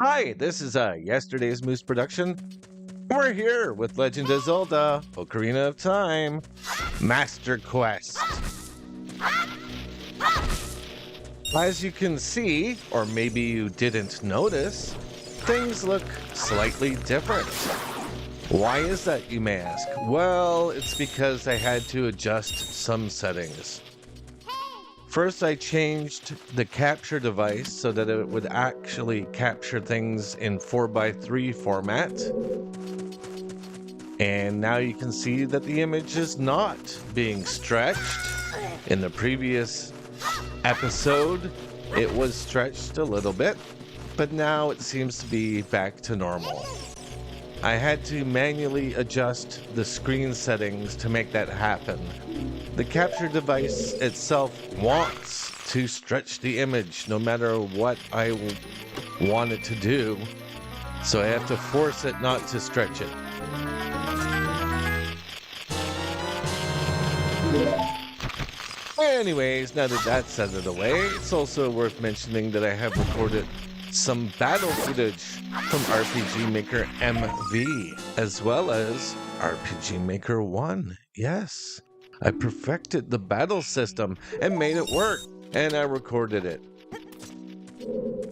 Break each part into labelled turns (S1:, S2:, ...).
S1: Hi, this is yesterday's Moose production. We're here with Legend of Zelda, Ocarina of Time, Master Quest. As you can see, or maybe you didn't notice, things look slightly different. Why is that, you may ask? Well, it's because I had to adjust some settings. First, I changed the capture device so that it would actually capture things in 4:3 format. And now you can see that the image is not being stretched. In the previous episode, it was stretched a little bit, but now it seems to be back to normal. I had to manually adjust the screen settings to make that happen. The capture device itself wants to stretch the image no matter what I want it to do, so I have to force it not to stretch it. Anyways, now that that's out of the way, it's also worth mentioning that I have recorded some battle footage from RPG Maker MV, as well as RPG Maker 1. Yes, I perfected the battle system and made it work, and I recorded it.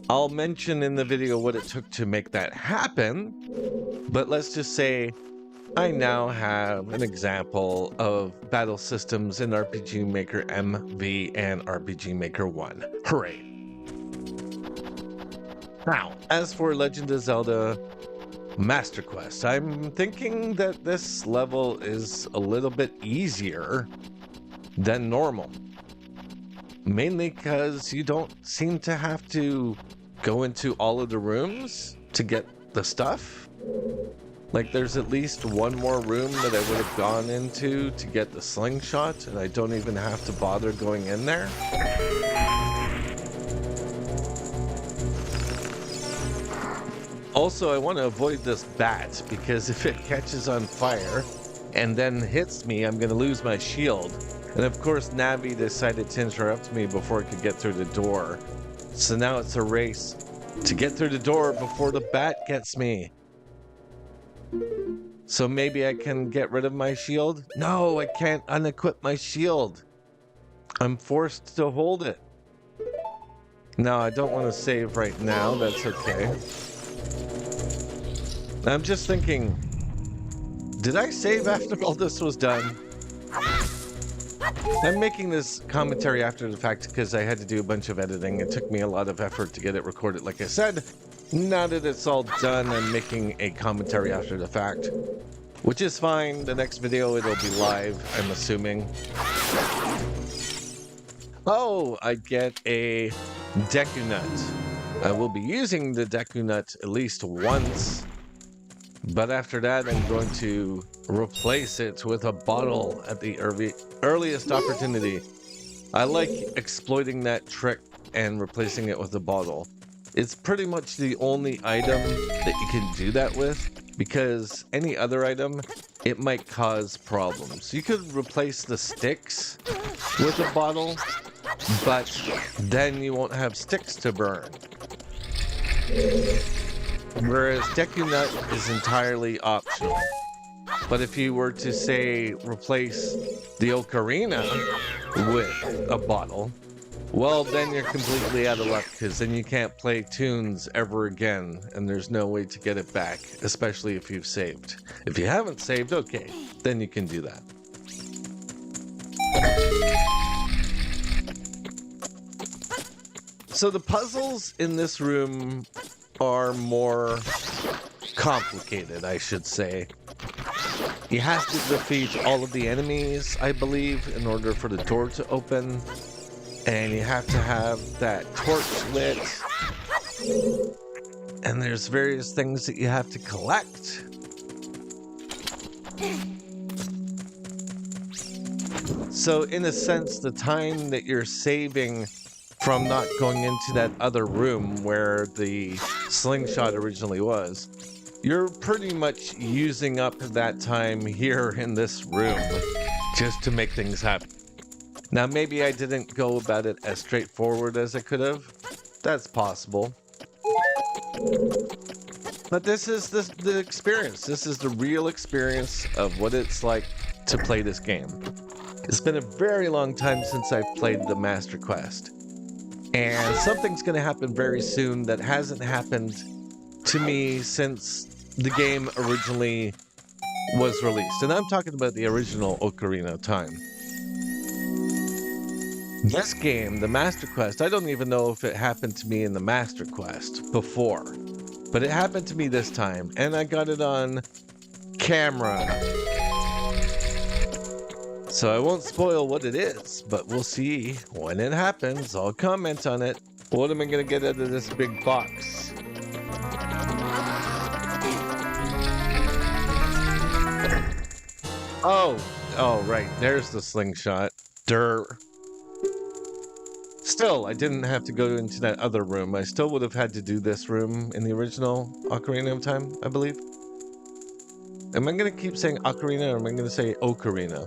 S1: I'll mention in the video what it took to make that happen, but let's just say I now have an example of battle systems in RPG Maker MV and RPG Maker 1. Hooray! Now, as for Legend of Zelda Master Quest, I'm thinking that this level is a little bit easier than normal. Mainly because you don't seem to have to go into all of the rooms to get the stuff. Like, there's at least one more room that I would have gone into to get the slingshot, and I don't even have to bother going in there. Also, I want to avoid this bat, because if it catches on fire and then hits me, I'm going to lose my shield. And of course, Navi decided to interrupt me before I could get through the door. So now it's a race to get through the door before the bat gets me. So maybe I can get rid of my shield? No, I can't unequip my shield. I'm forced to hold it. No, I don't want to save right now. That's okay. I'm just thinking, did I save after all this was done? I'm making this commentary after the fact because I had to do a bunch of editing. It took me a lot of effort to get it recorded, like I said. Now that it's all done, I'm making a commentary after the fact, which is fine. The next video, it'll be live, I'm assuming. Oh, I get a Deku Nut. I will be using the Deku Nut at least once. But after that, I'm going to replace it with a bottle at the earliest opportunity. I like exploiting that trick and replacing it with a bottle. It's pretty much the only item that you can do that with, because any other item, it might cause problems. You could replace the sticks with a bottle, but then you won't have sticks to burn. Whereas Deku Nut is entirely optional. But if you were to, say, replace the Ocarina with a bottle, well, then you're completely out of luck, because then you can't play tunes ever again, and there's no way to get it back, especially if you've saved. If you haven't saved, okay, then you can do that. So the puzzles in this room are more complicated, I should say. You have to defeat all of the enemies, I believe, in order for the door to open. And you have to have that torch lit. And there's various things that you have to collect. So in a sense, the time that you're saving from not going into that other room where the slingshot originally was, you're pretty much using up that time here in this room just to make things happen. Now, maybe I didn't go about it as straightforward as I could have. That's possible. But this is the experience. This is the real experience of what it's like to play this game. It's been a very long time since I've played the Master Quest. And something's going to happen very soon that hasn't happened to me since the game originally was released. And I'm talking about the original Ocarina of Time. This game, the Master Quest, I don't even know if it happened to me in the Master Quest before. But it happened to me this time, and I got it on camera. So I won't spoil what it is, but we'll see when it happens. I'll comment on it. What am I going to get out of this big box? Oh, right. There's the slingshot. Durr. Still, I didn't have to go into that other room. I still would have had to do this room in the original Ocarina of Time, I believe. Am I going to keep saying Ocarina or am I going to say Ocarina?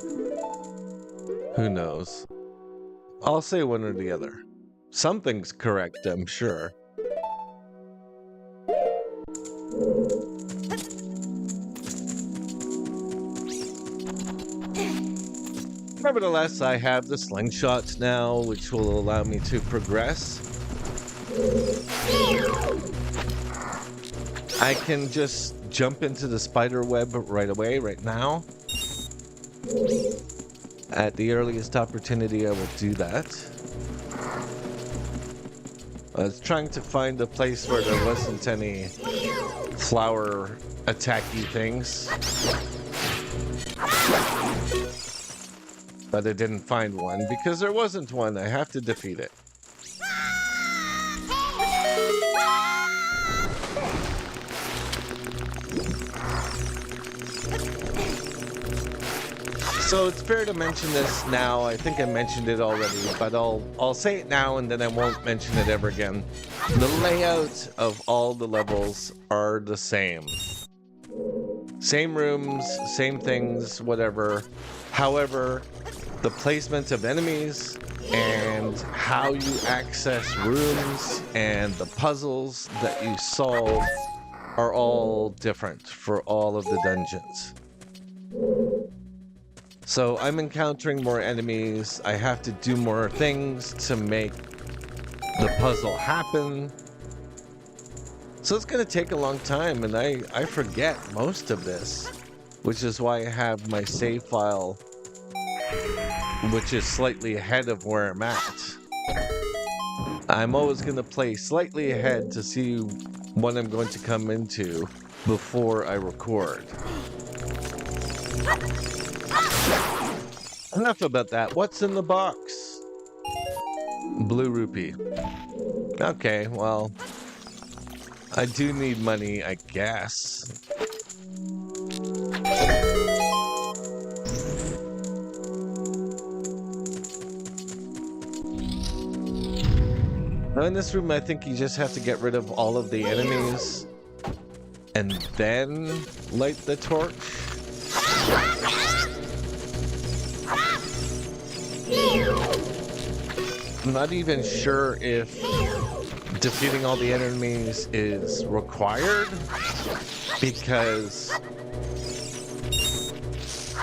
S1: Who knows? I'll say one or the other. Something's correct, I'm sure. Nevertheless, I have the slingshot now, which will allow me to progress. I can just jump into the spider web right away, right now. At the earliest opportunity, I will do that. I was trying to find a place where there wasn't any flower attacky things. But I didn't find one because there wasn't one. I have to defeat it. So it's fair to mention this now. I think I mentioned it already, but I'll say it now and then I won't mention it ever again. The layout of all the levels are the same. Same rooms, same things, whatever. However, the placement of enemies and how you access rooms and the puzzles that you solve are all different for all of the dungeons. So I'm encountering more enemies. I have to do more things to make the puzzle happen. So it's going to take a long time, and I forget most of this, which is why I have my save file, which is slightly ahead of where I'm at. I'm always going to play slightly ahead to see what I'm going to come into before I record. Enough about that. What's in the box? Blue rupee. Okay, well, I do need money, I guess. Now in this room, I think you just have to get rid of all of the enemies and then light the torch. I'm not even sure if defeating all the enemies is required, because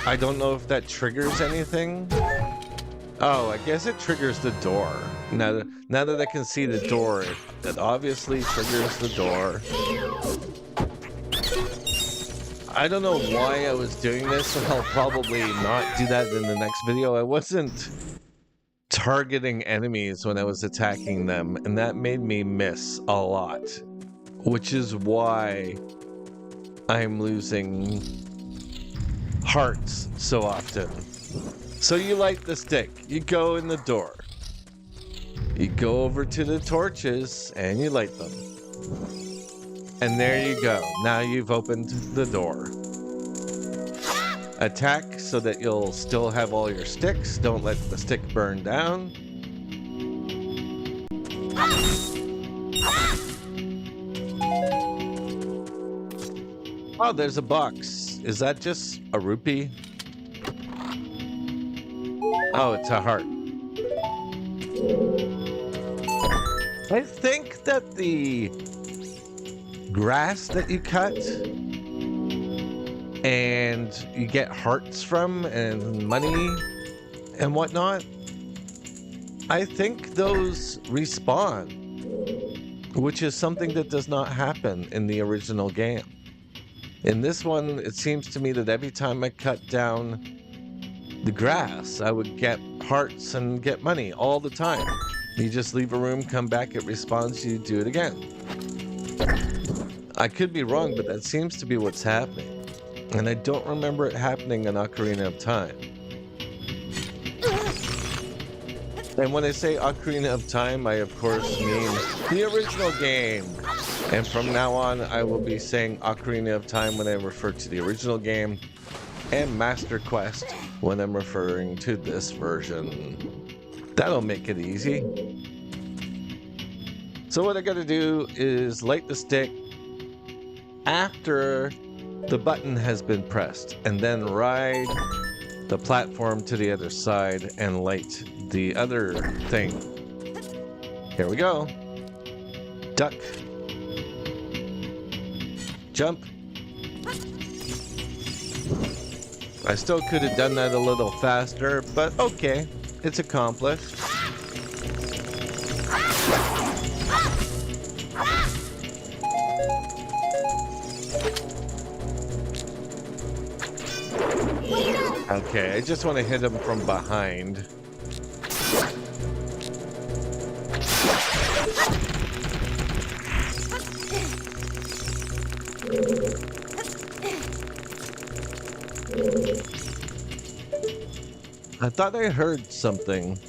S1: I don't know if that triggers anything. Oh, I guess it triggers the door. Now that I can see the door, it obviously triggers the door. I don't know why I was doing this, and I'll probably not do that in the next video. I wasn't targeting enemies when I was attacking them, and that made me miss a lot, which is why I'm losing hearts so often. So you light the stick, you go in the door, you go over to the torches and you light them, and there you go. Now you've opened the door. Attack so that you'll still have all your sticks. Don't let the stick burn down. Oh, there's a box. Is that just a rupee? Oh, it's a heart. I think that the grass that you cut and you get hearts from and money and whatnot. I think those respawn, which is something that does not happen in the original game. In this one, it seems to me that every time I cut down the grass, I would get hearts and get money all the time. You just leave a room, come back, it respawns, you do it again. I could be wrong, but that seems to be what's happening. And I don't remember it happening in Ocarina of Time. And when I say Ocarina of Time, I of course mean the original game. And from now on, I will be saying Ocarina of Time when I refer to the original game, and Master Quest when I'm referring to this version. That'll make it easy. So what I gotta do is light the stick after the button has been pressed, and then ride the platform to the other side and light the other thing. Here we go. Duck. Jump. I still could have done that a little faster, but okay, it's accomplished. Okay, I just want to hit him from behind. I thought I heard something.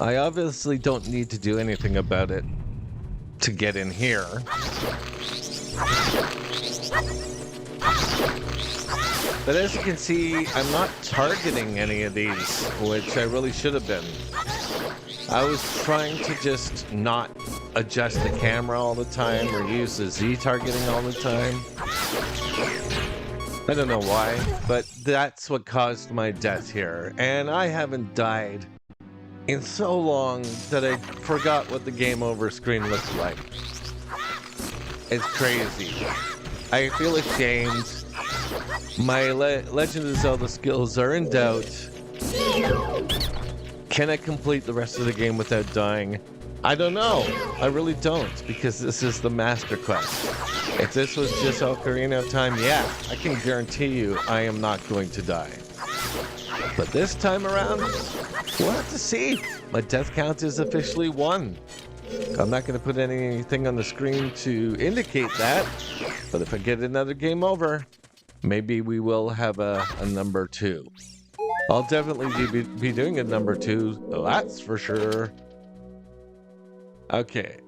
S1: I obviously don't need to do anything about it to get in here. But as you can see, I'm not targeting any of these, which I really should have been. I was trying to just not adjust the camera all the time or use the Z targeting all the time. I don't know why, but that's what caused my death here. And I haven't died in so long that I forgot what the game over screen looks like. It's crazy. I feel ashamed. My Legend of Zelda skills are in doubt. Can I complete the rest of the game without dying? I don't know. I really don't, because this is the Master Quest. If this was just Ocarina of Time, yeah, I can guarantee you I am not going to die. But this time around, we'll have to see. My death count is officially 1. I'm not going to put anything on the screen to indicate that, but if I get another game over, maybe we will have a number 2. I'll definitely be doing a number 2, that's for sure. Okay.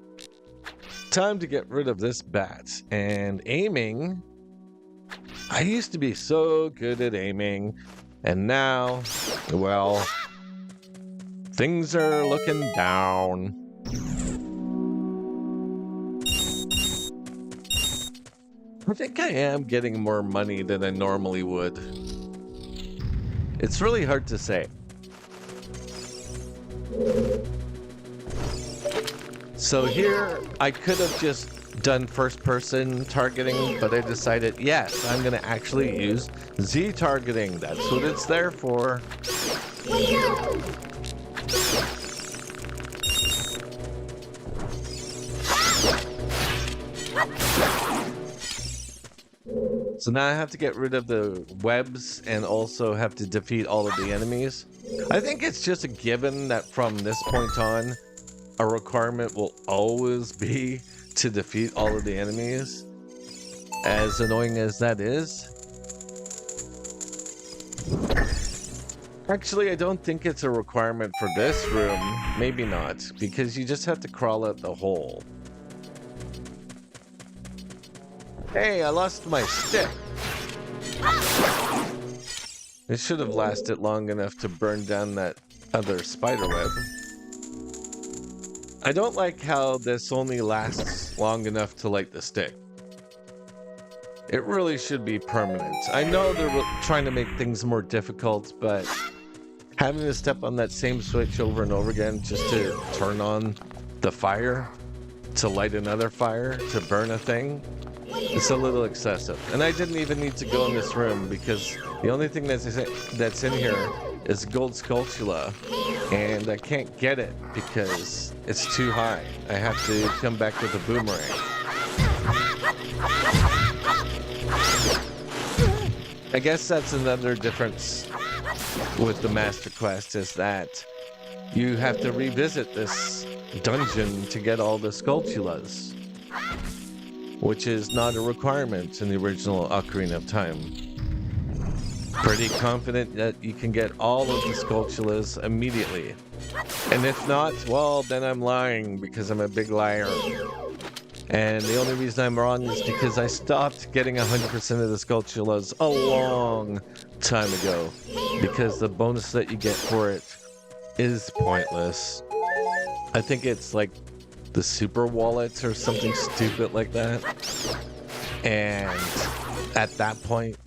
S1: Time to get rid of this bat. And aiming. I used to be so good at aiming. And now, well, things are looking down. I think I am getting more money than I normally would. It's really hard to say. So here, I could have just done first-person targeting, but I decided, yes, I'm going to actually use Z targeting. That's what it's there for. So now I have to get rid of the webs and also have to defeat all of the enemies. I think it's just a given that from this point on, a requirement will always be to defeat all of the enemies, as annoying as that is. Actually, I don't think it's a requirement for this room. Maybe not, because you just have to crawl out the hole. Hey, I lost my stick. It should have lasted long enough to burn down that other spider web. I don't like how this only lasts long enough to light the stick. It really should be permanent. I know they're trying to make things more difficult, but having to step on that same switch over and over again just to turn on the fire, to light another fire, to burn a thing, it's a little excessive. And I didn't even need to go in this room because the only thing that's in here is gold Skulltula, and I can't get it because it's too high. I have to come back with a boomerang. I guess that's another difference with the Master Quest, is that you have to revisit this dungeon to get all the Skulltulas, which is not a requirement in the original Ocarina of Time. Pretty confident that you can get all of the Skulltulas immediately. And if not, well, then I'm lying because I'm a big liar. And the only reason I'm wrong is because I stopped getting 100% of the Skulltulas a long time ago, because the bonus that you get for it is pointless. I think it's like the super wallet or something stupid like that. And at that point,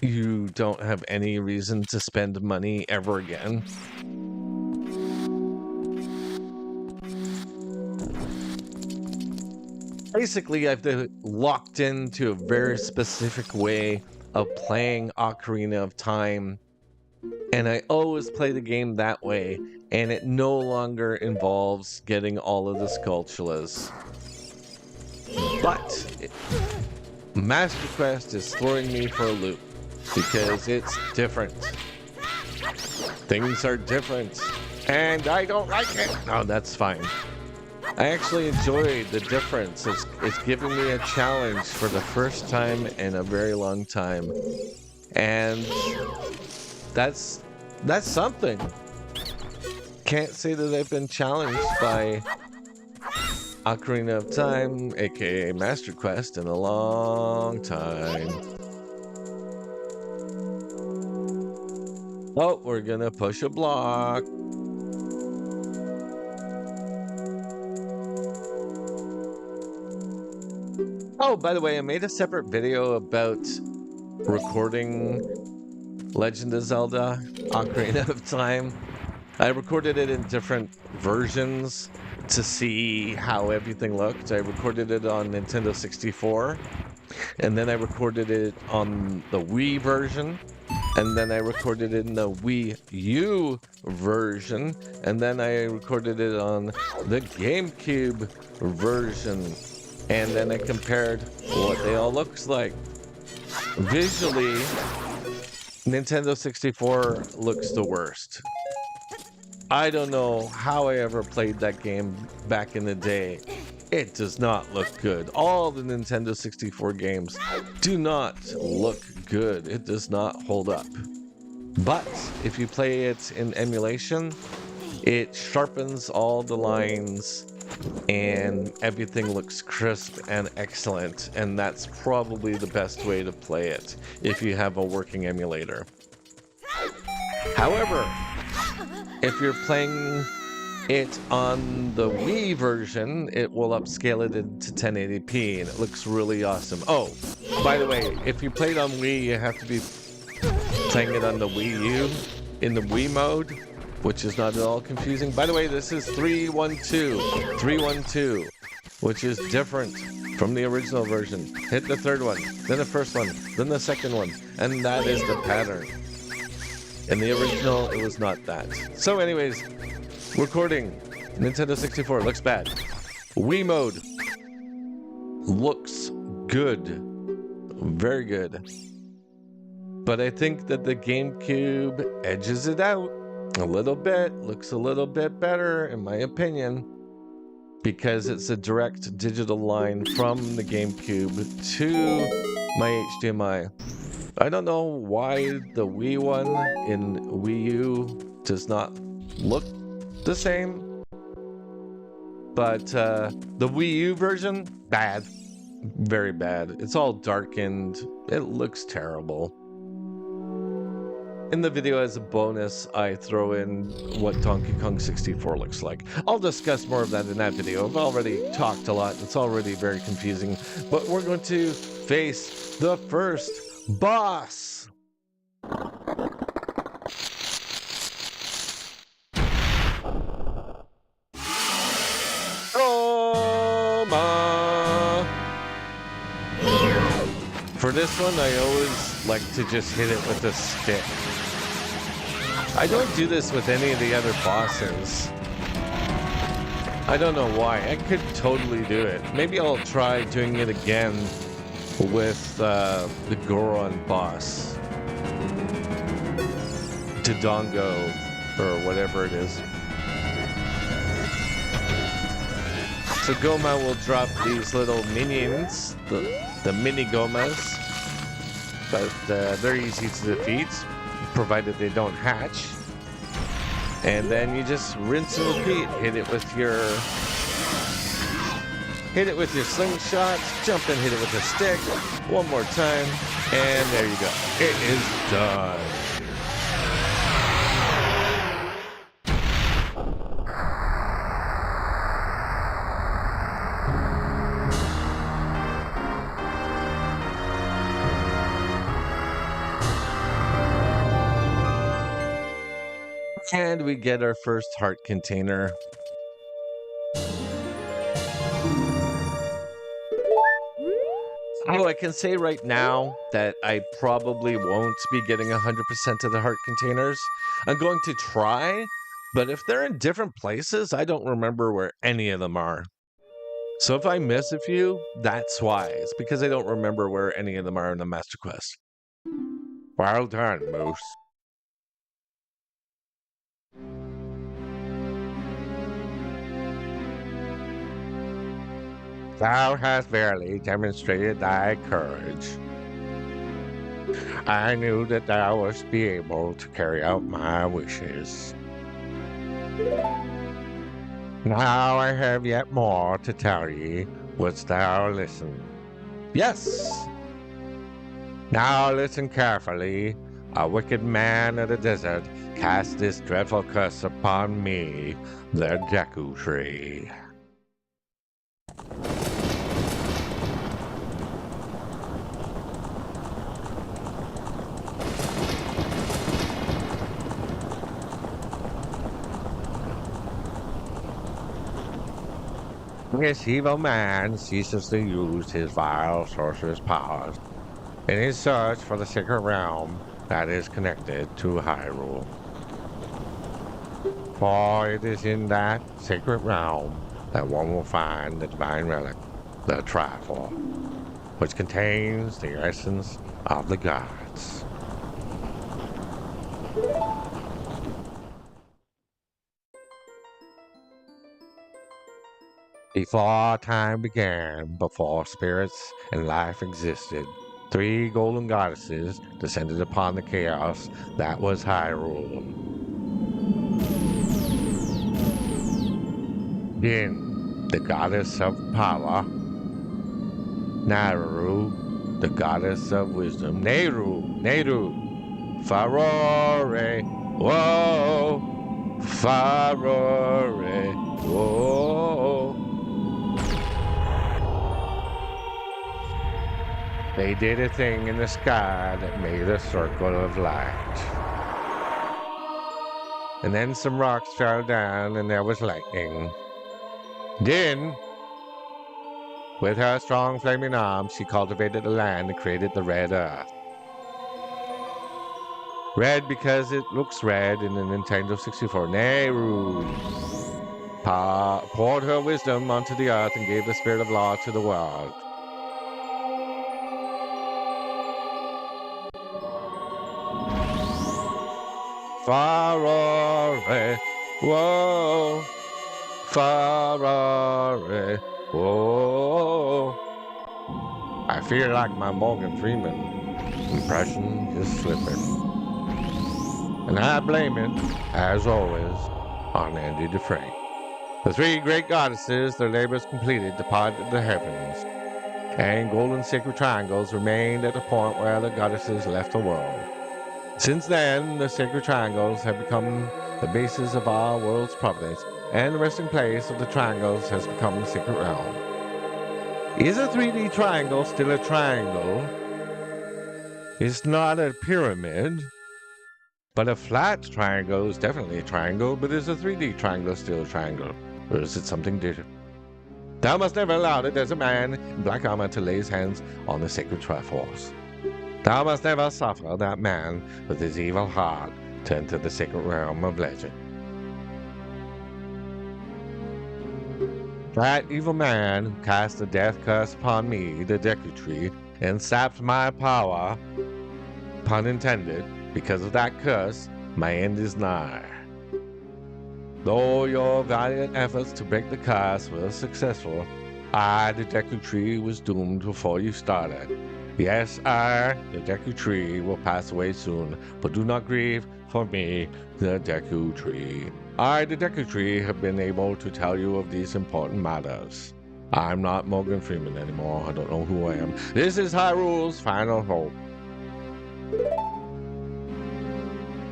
S1: you don't have any reason to spend money ever again. Basically, I've been locked into a very specific way of playing Ocarina of Time, and I always play the game that way, and it no longer involves getting all of the Skulltulas. But Master Quest is throwing me for a loop because it's different. Things are different, and I don't like it. No, that's fine. I actually enjoyed the difference. It's giving me a challenge for the first time in a very long time. And that's something. Can't say that I've been challenged by Ocarina of Time, aka Master Quest, in a long time. Oh, we're gonna push a block. Oh, by the way, I made a separate video about recording Legend of Zelda Ocarina of Time. I recorded it in different versions to see how everything looked. I recorded it on Nintendo 64, and then I recorded it on the Wii version, and then I recorded it in the Wii U version, and then I recorded it on the GameCube version. And then I compared what they all looks like. Visually, Nintendo 64 looks the worst. I don't know how I ever played that game back in the day. It does not look good. All the Nintendo 64 games do not look good. It does not hold up. But if you play it in emulation, it sharpens all the lines and everything looks crisp and excellent, and that's probably the best way to play it if you have a working emulator. However, if you're playing it on the Wii version, it will upscale it into 1080p, and it looks really awesome. Oh, by the way, if you played on Wii, you have to be playing it on the Wii U in the Wii mode, which is not at all confusing. By the way, this is 312, which is different from the original version. Hit the third one, then the first one, then the second one, and that is the pattern. In the original, it was not that. So anyways, recording Nintendo 64 looks bad. Wii mode looks good, very good. But I think that the GameCube edges it out a little bit, looks a little bit better in my opinion, because it's a direct digital line from the GameCube to my HDMI. I don't know why the Wii one in Wii U does not look the same, but the Wii U version, bad, very bad. It's all darkened, it looks terrible. In the video as a bonus, I throw in what Donkey Kong 64 looks like. I'll discuss more of that in that video. I've already talked a lot. It's already very confusing. But we're going to face the first boss. Oh Goma! For this one, I always like to just hit it with a stick. I don't do this with any of the other bosses. I don't know why. I could totally do it. Maybe I'll try doing it again with the Goron boss. Dodongo, or whatever it is. So Goma will drop these little minions, the mini Gomas, but they're easy to defeat, provided they don't hatch. And then you just rinse and repeat. Hit it with your slingshot, jump and hit it with a stick, one more time, and there you go. It is done. And we get our first heart container. Oh, I can say right now that I probably won't be getting 100% of the heart containers. I'm going to try, but if they're in different places, I don't remember where any of them are. So if I miss a few, that's why. It's because I don't remember where any of them are in the Master Quest. Well done, Moose. Thou hast verily demonstrated thy courage. I knew that thou wouldst be able to carry out my wishes. Now I have yet more to tell ye. Wouldst thou listen? Yes! Now listen carefully. A wicked man of the desert cast this dreadful curse upon me, the Deku Tree. This evil man ceases to use his vile sorcerer's powers in his search for the sacred realm that is connected to Hyrule. For it is in that sacred realm that one will find the divine relic, the Triforce, which contains the essence of the gods. Before time began, before spirits and life existed, 3 golden goddesses descended upon the chaos that was Hyrule. Din, the goddess of power. Naru, the goddess of wisdom. Nehru, Farore, whoa, Farore, whoa. They did a thing in the sky that made a circle of light. And then some rocks fell down and there was lightning. Then, with her strong flaming arms, she cultivated the land and created the red earth. Red because it looks red in the Nintendo 64. Nehru poured her wisdom onto the earth and gave the spirit of law to the world. Farore, whoa, Farore, whoa. I feel like my Morgan Freeman impression is slipping. And I blame it, as always, on Andy Dufresne. The 3 great goddesses, their labors completed, departed the heavens, and golden sacred triangles remained at the point where the goddesses left the world. Since then, the sacred triangles have become the basis of our world's providence, and the resting place of the triangles has become the sacred realm. Is a 3D triangle still a triangle? It's not a pyramid, but a flat triangle is definitely a triangle, but is a 3D triangle still a triangle? Or is it something different? Thou must never allow the desert man in black armor to lay his hands on the sacred Triforce. Thou must never suffer that man with his evil heart to enter the sacred realm of legend. That evil man who cast the death curse upon me, the Deku Tree, and sapped my power, pun intended, because of that curse, my end is nigh. Though your valiant efforts to break the curse were successful, I, the Deku Tree, was doomed before you started. Yes, I, the Deku Tree, will pass away soon, but do not grieve for me, the Deku Tree. I, the Deku Tree, have been able to tell you of these important matters. I'm not Morgan Freeman anymore. I don't know who I am. This is Hyrule's final hope.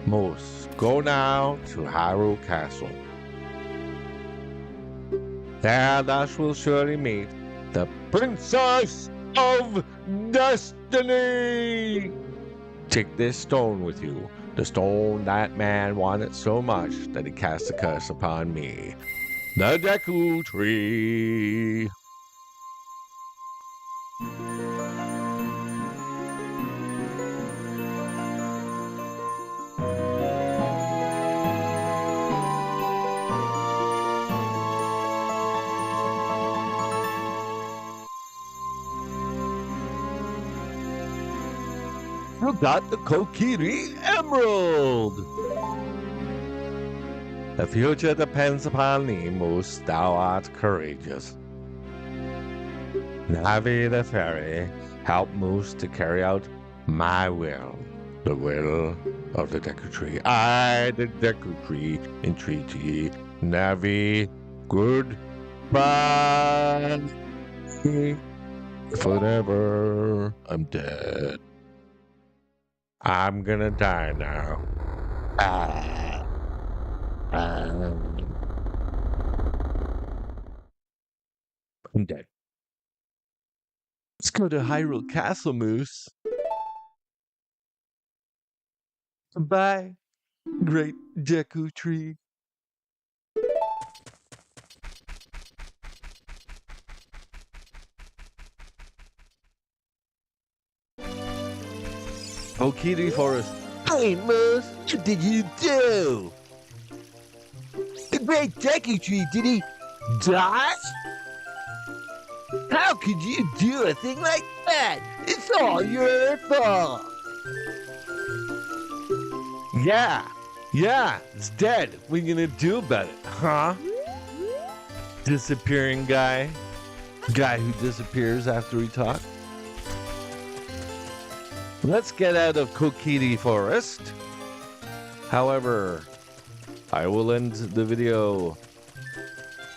S1: Moose, go now to Hyrule Castle. There thou wilt surely meet the Princess of Destiny. Take this stone with you, the stone that man wanted so much that he cast a curse upon me, the Deku Tree. You got the Kokiri Emerald! The future depends upon thee, Moose. Thou art courageous. Navi the fairy, help Moose to carry out my will, the will of the Deku Tree. I, the Deku Tree, entreat ye. Navi, goodbye. Forever, I'm dead. I'm gonna die now. I'm dead. Let's go to Hyrule Castle, Moose. Goodbye, great Deku Tree. Okiri Forest.
S2: Hey, Moose, what did you do? The great Deku Tree, did he die? How could you do a thing like that? It's all your fault.
S1: Yeah, it's dead. What are you gonna do about it, huh? Disappearing guy? Guy who disappears after we talk? Let's get out of Kokiri Forest. However, I will end the video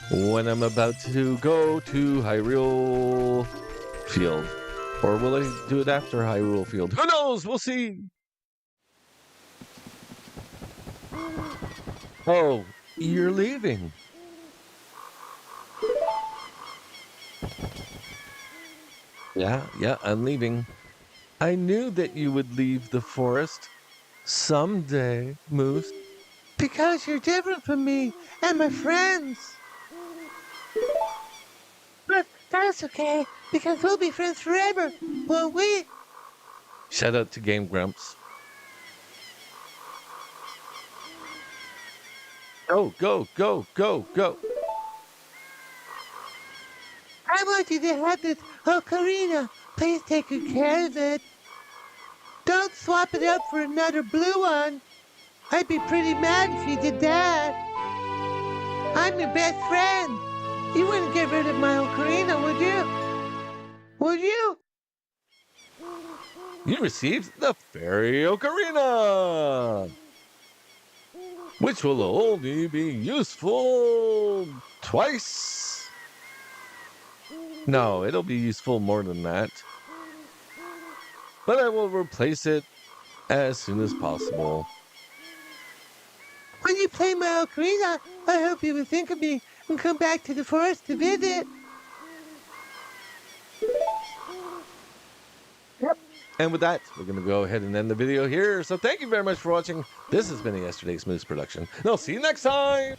S1: when I'm about to go to Hyrule Field. Or will I do it after Hyrule Field? Who knows? We'll see. Oh, you're leaving. Yeah, I'm leaving. I knew that you would leave the forest someday, Moose.
S2: Because you're different from me and my friends. But that's okay, because we'll be friends forever, won't we?
S1: Shout out to Game Grumps. Go.
S2: I want you to have this ocarina. Please take good care of it. Don't swap it out for another blue one. I'd be pretty mad if you did that. I'm your best friend. You wouldn't get rid of my ocarina, would you? Would you?
S1: You received the Fairy Ocarina, which will only be useful twice. No, it'll be useful more than that. But I will replace it as soon as possible.
S2: When you play my ocarina, I hope you will think of me and come back to the forest to visit.
S1: Yep. And with that, we're going to go ahead and end the video here. So thank you very much for watching. This has been a Yesterday's Moose production. And I'll see you next time.